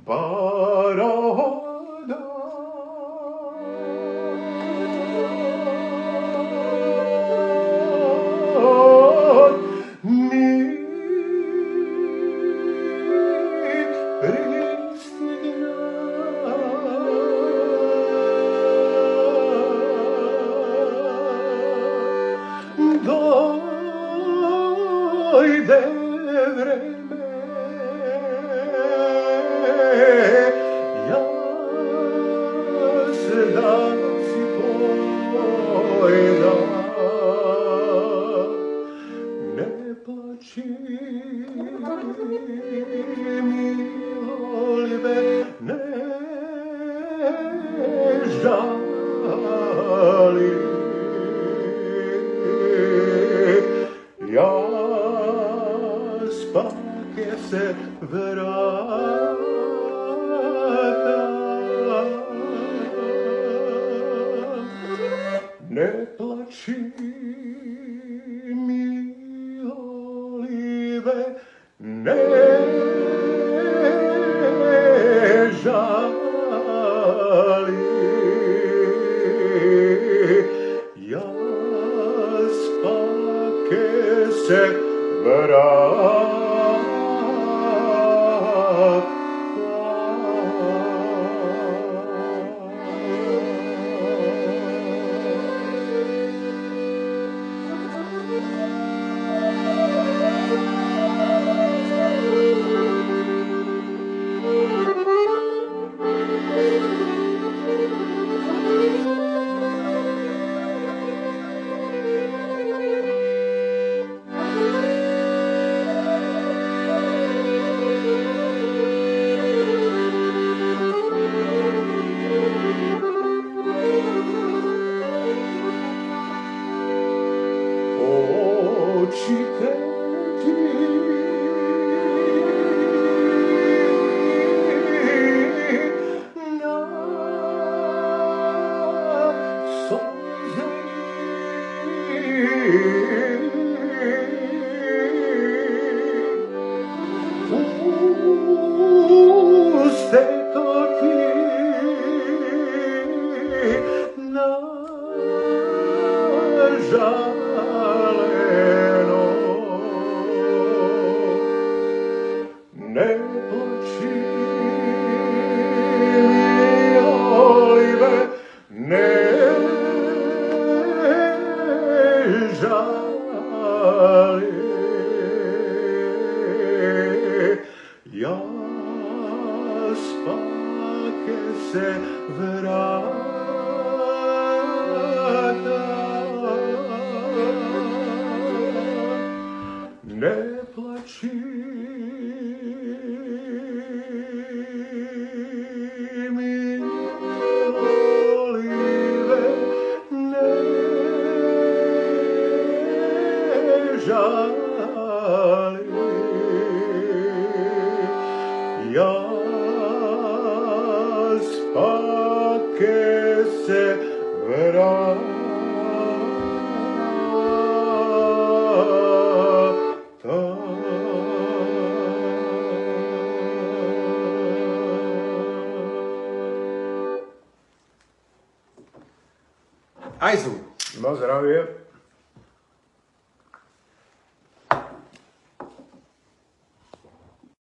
Parada mi pristigna dojde vreme da si pojdam, ne plači miloljube, ne žali. Ja spake se vratam, ne plači miloljube, ne žali. Ja spake se vratam. Очите ти насолзени, устето ти нажалено. Ne plači miloljube, ne žali. Ja spake se vratam, ne plači miloljube, ne žali. Ja spake se vratam. Ајзу! На здравје.